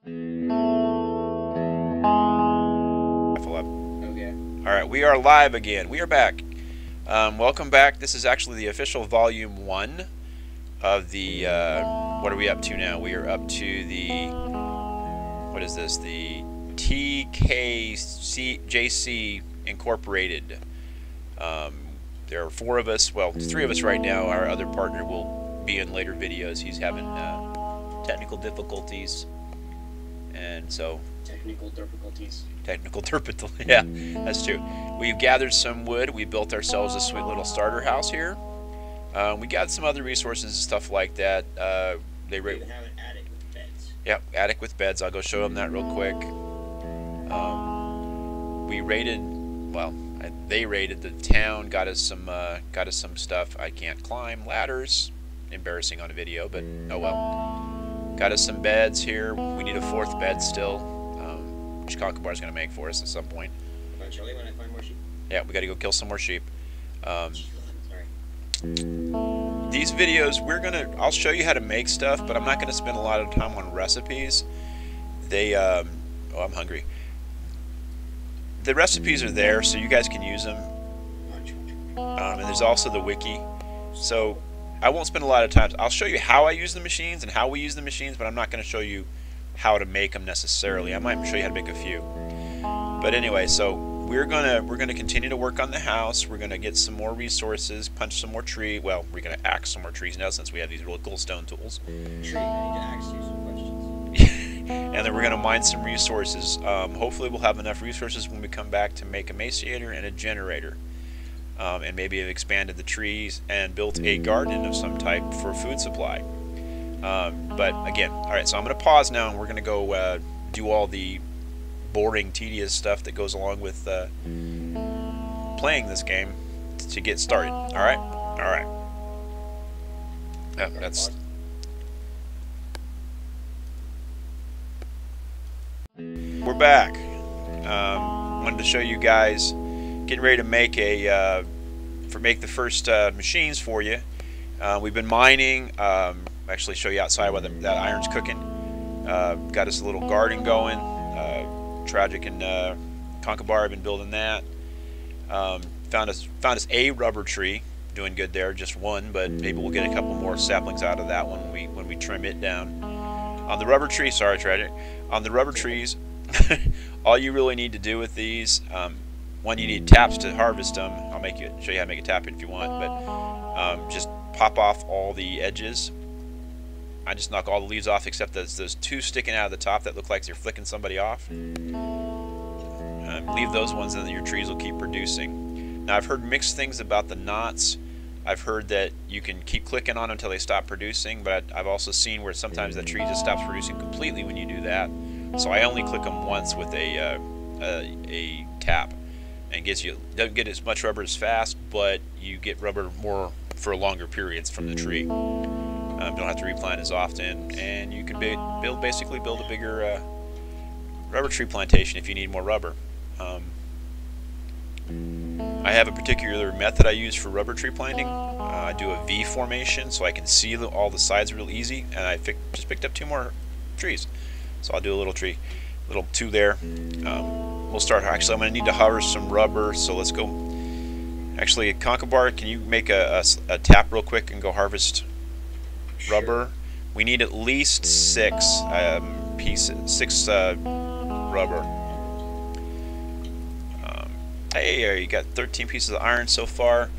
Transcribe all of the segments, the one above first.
Okay. Alright, we are live again. We are back. Welcome back. This is actually the official volume 1 of the, what are we up to now? We are up to the, what is this? The TKJC Incorporated. There are 4 of us, well, 3 of us right now. Our other partner will be in later videos. He's having technical difficulties, and so... Technical difficulties. Yeah, that's true. We've gathered some wood. We built ourselves a sweet little starter house here. We got some other resources and stuff like that. We have an attic with beds. Yep, attic with beds. I'll go show them that real quick. We raided, well, they raided the town. Got us some stuff. I can't climb ladders. Embarrassing on a video, but oh well. Got us some beds here. We need a 4th bed still. Which Conkabar is going to make for us at some point. Eventually, when I find more sheep. Yeah, we got to go kill some more sheep. Sorry. These videos, I'll show you how to make stuff, but I'm not going to spend a lot of time on recipes. Oh, I'm hungry. The recipes are there, so you guys can use them. And there's also the wiki. So I won't spend a lot of time. I'll show you how I use the machines and how we use the machines, but I'm not going to show you how to make them necessarily. I might show you how to make a few. But anyway, so we're gonna continue to work on the house. We're gonna get some more resources, punch some more tree. Well, we're gonna axe some more trees now since we have these really cool stone tools. Tree, I need to ask you some questions. And then we're gonna mine some resources. Hopefully, we'll have enough resources when we come back to make a emaciator and a generator, and maybe have expanded the trees and built a garden of some type for food supply. But again, alright, so I'm going to pause now and we're going to go do all the boring, tedious stuff that goes along with playing this game to get started. Alright? Alright. That's... We're back. Wanted to show you guys, getting ready to make make the first machines for you. We've been mining. Actually show you outside while that iron's cooking. Got us a little garden going. Tragic and Conkabar have been building that. Found us a rubber tree. Doing good there, just one, but maybe we'll get a couple more saplings out of that one when we trim it down. On the rubber tree, sorry, Tragic. On the rubber trees, all you really need to do with these, one, you need taps to harvest them. I'll show you how to make a tap if you want, but just pop off all the edges. I just knock all the leaves off except those 2 sticking out of the top that look like they're flicking somebody off. Leave those ones and then your trees will keep producing. Now I've heard mixed things about the knots. I've heard that you can keep clicking on them until they stop producing, but I've also seen where sometimes the tree just stops producing completely when you do that. So I only click them once with a tap, and doesn't get as much rubber as fast, but you get rubber more for longer periods from the tree. Don't have to replant as often, and you can basically build a bigger rubber tree plantation if you need more rubber. I have a particular method I use for rubber tree planting. I do a V formation so I can see all the sides real easy, and I just picked up 2 more trees. So I'll do a little 2 there. We'll start. Actually, I'm going to need to harvest some rubber, so let's go. Actually, Conkabar, can you make a tap real quick and go harvest rubber? Sure. We need at least 6 pieces, rubber. Hey, you got 13 pieces of iron so far.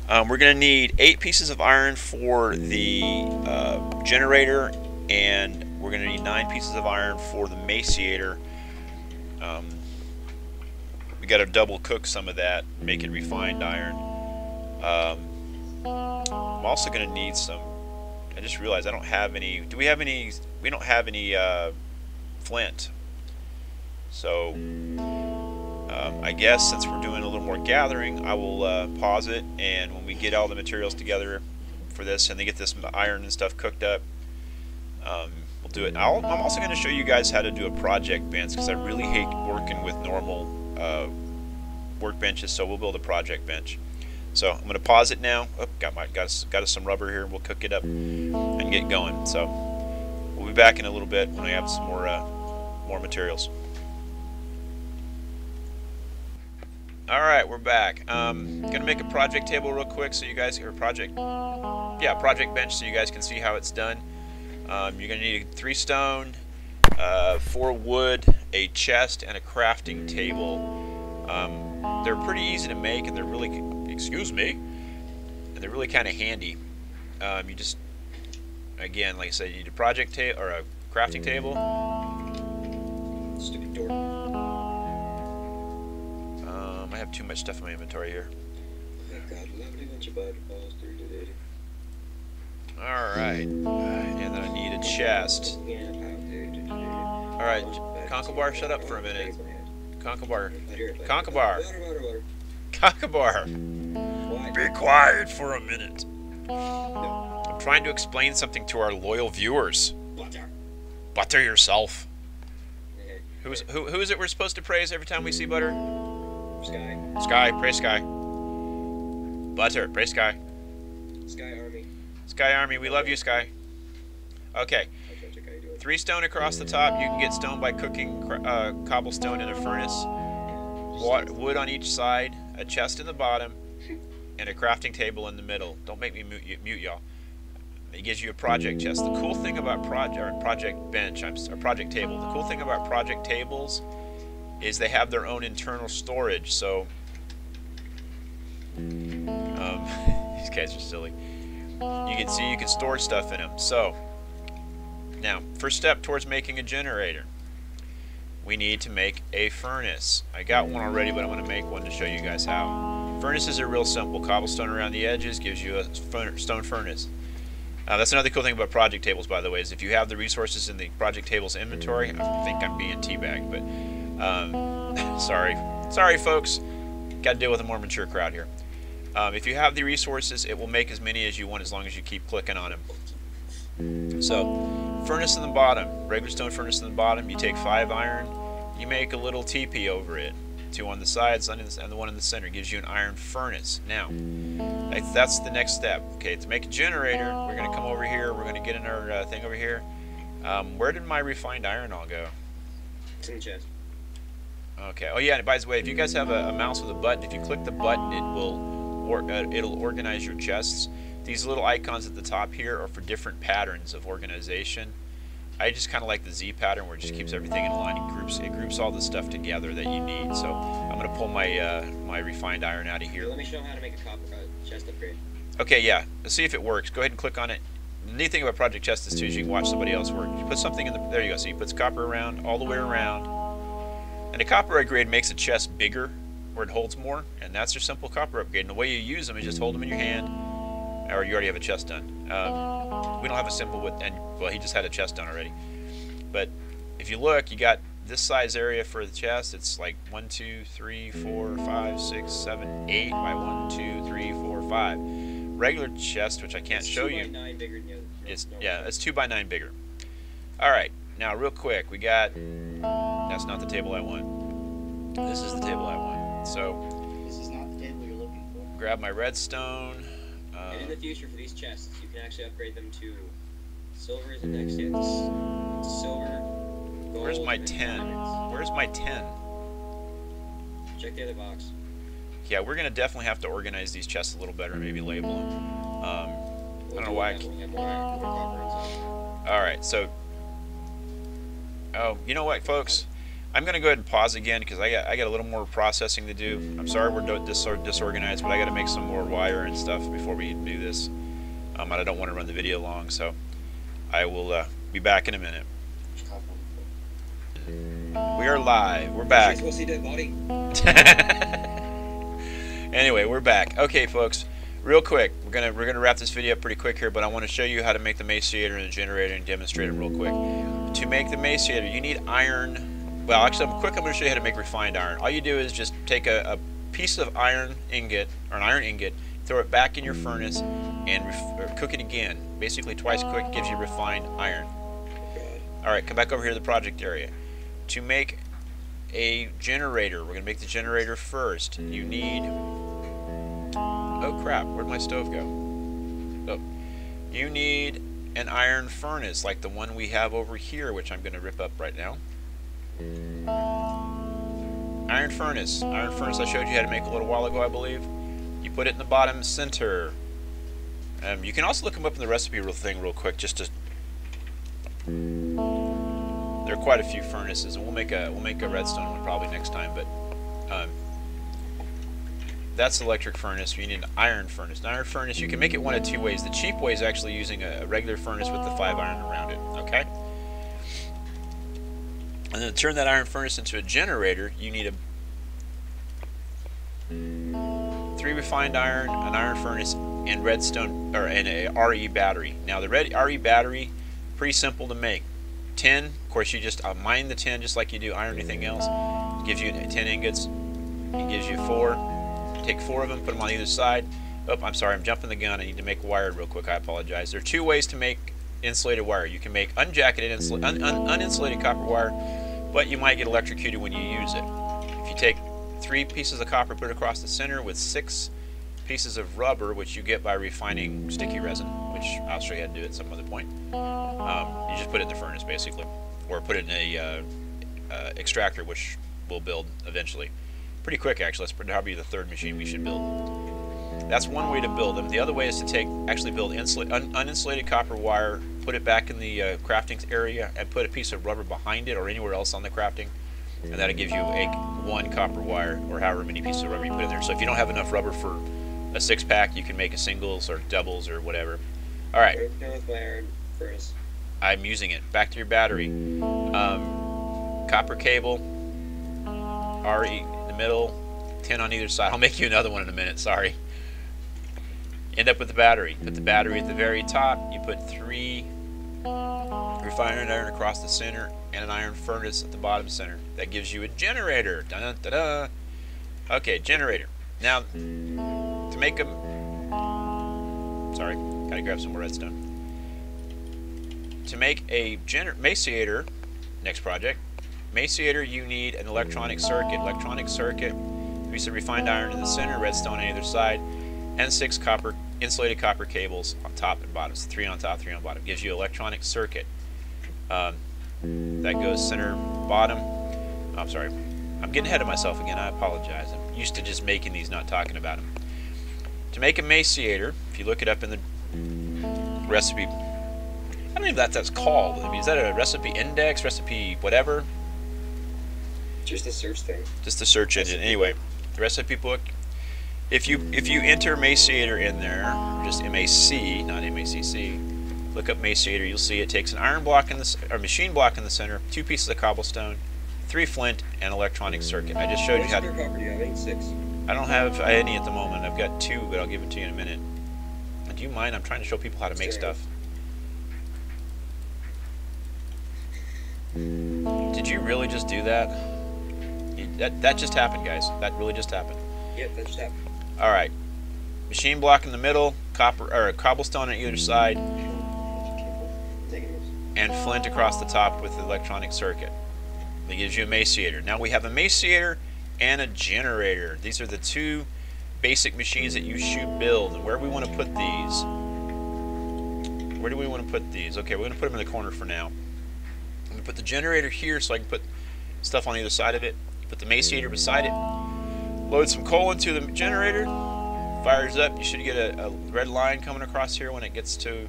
We're going to need 8 pieces of iron for the generator, and we're going to need 9 pieces of iron for the emaciator. We got to double cook some of that, make it refined iron. I'm also going to need some. I just realized I don't have any. Do we have any? We don't have any flint. So I guess since we're doing a little more gathering, I will pause it, and when we get all the materials together for this and they get this iron and stuff cooked up, we'll do it. I'm also going to show you guys how to do a project bench, because I really hate working with normal workbenches, so we'll build a project bench. So I'm going to pause it now. Oh, got us some rubber here. We'll cook it up and get going. So we'll be back in a little bit when I have some more more materials. Alright, we're back. Gonna make a project table real quick so you guys, or project bench so you guys can see how it's done. You're gonna need 3 stone, 4 wood, a chest, and a crafting table. They're pretty easy to make, and they're really, and they're really kind of handy. You just, again, like I said, you need a project table or a crafting table. Stupid door. I have too much stuff in my inventory here. Alright, and then I need a chest. Alright, Conkabar, shut up for a minute. Conkabar. Be quiet for a minute. I'm trying to explain something to our loyal viewers. Butter yourself. Who is it we're supposed to praise every time we see Butter? Sky. Sky, praise Sky. Butter, praise Sky. Sky Army. Sky Army, we love you, Sky. Okay. 3 stone across the top. You can get stone by cooking cobblestone in a furnace. Wood on each side, a chest in the bottom, and a crafting table in the middle. Don't make me mute y'all. It gives you a project chest. The cool thing about project bench, or project table. The cool thing about project tables is they have their own internal storage. So these guys are silly. You can see you can store stuff in them. So now, first step towards making a generator. We need to make a furnace. I got one already, but I'm going to make one to show you guys how. Furnaces are real simple. Cobblestone around the edges gives you a stone furnace. That's another cool thing about project tables, by the way, is if you have the resources in the project table's inventory, I think I'm being teabagged, but sorry folks, got to deal with a more mature crowd here. If you have the resources, it will make as many as you want as long as you keep clicking on them. So, furnace in the bottom, regular stone furnace in the bottom, you take 5 iron, you make a little teepee over it. 2 on the sides and the 1 in the center gives you an iron furnace. Now, that's the next step. Okay, to make a generator, we're going to come over here, we're going to get in our thing over here. Where did my refined iron all go? It's in the chest. Okay, oh yeah, and by the way, if you guys have a mouse with a button, if you click the button, it'll organize your chests. These little icons at the top here are for different patterns of organization. I just kind of like the Z pattern where it just keeps everything in a line and groups. It groups all the stuff together that you need. So I'm going to pull my my refined iron out of here. Let me show them how to make a copper chest upgrade. Okay, yeah. Let's see if it works. Go ahead and click on it. The neat thing about Project Chest is too is you can watch somebody else work. You put something in the there you go. So you put copper around all the way around, and a copper upgrade makes a chest bigger where it holds more, and that's your simple copper upgrade. And the way you use them is just hold them in your hand, or you already have a chest done. We don't have a simple with, and well, he just had a chest done already. But if you look, you got this size area for the chest. It's like 1, 2, 3, 4, 5, 6, 7, 8 by 1, 2, 3, 4, 5. Regular chest, which I can't show you. 2 by 9 bigger than the other. It's it's 2 by 9 bigger. All right, now real quick, we got. That's not the table I want. This is the table I want. So this is not the table you're looking for. Grab my redstone. And in the future, for these chests, you can actually upgrade them to silver is the next hit. Silver, gold. Where's my 10? Diamonds. Where's my 10? Check the other box. Yeah, we're gonna definitely have to organize these chests a little better, maybe label them. I don't know why. All right, so. Oh, you know what, folks? I'm gonna go ahead and pause again because I got a little more processing to do. I'm sorry we're disorganized, but I got to make some more wire and stuff before we do this. And I don't want to run the video long, so I will be back in a minute. We are live. We're back. Anyway, we're back. Okay, folks. Real quick, we're gonna wrap this video up pretty quick here, but I want to show you how to make the maciator and the generator and demonstrate it real quick. To make the maciator, you need iron. Well, actually, I'm going to show you how to make refined iron. All you do is just take a piece of iron ingot, or an iron ingot, throw it back in your furnace, and cook it again. Basically, twice quick gives you refined iron. Alright, come back over here to the project area. To make a generator, we're going to make the generator first. You need... Oh crap, where'd my stove go? Oh. You need an iron furnace, like the one we have over here, which I'm going to rip up right now. Iron furnace. Iron furnace I showed you how to make a little while ago, I believe. You put it in the bottom center. You can also look them up in the recipe thing real quick, just to. There are quite a few furnaces, and we'll make a redstone one probably next time. But that's the electric furnace. You need an iron furnace. An iron furnace, you can make it one of two ways. The cheap way is actually using a regular furnace with the 5 iron around it. Okay. And then to turn that iron furnace into a generator, you need a 3 refined iron, an iron furnace, and redstone, or and a RE battery. Now the RE battery, pretty simple to make. Tin, of course, you just mine the tin just like you do iron or anything else. It gives you 10 ingots. It gives you 4. Take 4 of them, put them on either side. Oh, I'm sorry, I'm jumping the gun. I need to make wired real quick. I apologize. There are 2 ways to make insulated wire. You can make unjacketed, uninsulated copper wire, but you might get electrocuted when you use it. If you take 3 pieces of copper, put it across the center with 6 pieces of rubber, which you get by refining sticky resin, which I'll show you how to do at some other point. You just put it in the furnace, basically, or put it in a extractor, which we'll build eventually. Pretty quick, actually. That's probably the 3rd machine we should build. That's one way to build them. The other way is to actually build uninsulated copper wire, put it back in the crafting area, and put a piece of rubber behind it or anywhere else on the crafting, and that'll give you a 1 copper wire, or however many pieces of rubber you put in there. So if you don't have enough rubber for a 6-pack, you can make a singles or doubles or whatever. All right. With my iron furnace. I'm using it. Back to your battery. Copper cable, RE in the middle, 10 on either side. I'll make you another one in a minute. Sorry. End up with the battery. Put the battery at the very top. You put 3 refined iron across the center and an iron furnace at the bottom center. That gives you a generator. Da-da-da-da. Okay, generator. Now, to make a... Sorry, gotta grab some more redstone. To make a maciator, next project, maciator, you need an electronic circuit. Electronic circuit, piece of refined iron in the center, redstone on either side, and 6 insulated copper cables on top and bottom. So 3 on top, 3 on bottom. Gives you electronic circuit. That goes center, bottom. Oh, I'm sorry. I'm getting ahead of myself again. I apologize. I'm used to just making these, not talking about them. To make a maciator, if you look it up in the recipe, I don't even know what that's called. I mean, is that a recipe index, recipe whatever? Just a search thing. Just a search engine. Anyway, the recipe book. If you enter maciator in there, just MAC, not MACC, look up maciator. You'll see it takes an iron block in the or machine block in the center, 2 pieces of cobblestone, 3 flint, and electronic circuit. I just showed you how to. Copper do you have? 6. I don't have any at the moment. I've got 2, but I'll give it to you in a minute. Do you mind? I'm trying to show people how to make stuff. Did you really just do that? That just happened, guys. That really just happened. Yep, that just happened. All right. Machine block in the middle, cobblestone on either side, and flint across the top with the electronic circuit. That gives you a maciator. Now we have a maciator and a generator. These are the 2 basic machines that you should build. And where we want to put these? Where do we want to put these? Okay, we're going to put them in the corner for now. I'm going to put the generator here so I can put stuff on either side of it. Put the maciator beside it. Load some coal into the generator. Fires up. You should get a red line coming across here when it gets to...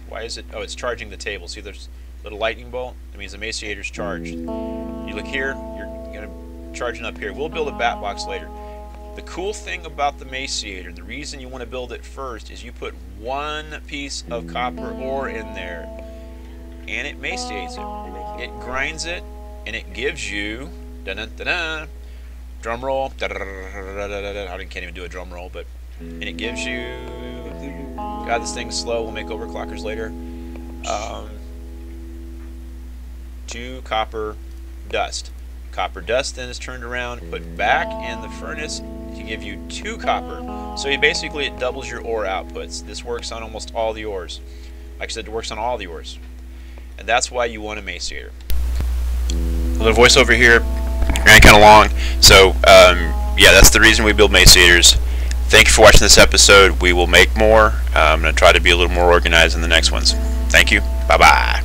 Why is it? Oh, it's charging the table. See, there's a little lightning bolt. That means the maciator's charged. You look here. You're going to charging up here. We'll build a bat box later. The cool thing about the maciator, the reason you want to build it first, is you put 1 piece of copper ore in there, and it maciates it. It grinds it, and it gives you drum roll. I can't even do a drum roll, but and it gives you. God, this thing's slow. We'll make overclockers later. 2 copper dust. Copper dust then is turned around, put back in the furnace to give you 2 copper. So basically it doubles your ore outputs. This works on almost all the ores. Like I said, it works on all the ores. And that's why you want a maciator. A little voiceover here, ran kind of long. So yeah, that's the reason we build maciators. Thank you for watching this episode. We will make more. I'm going to try to be a little more organized in the next ones. Thank you. Bye-bye.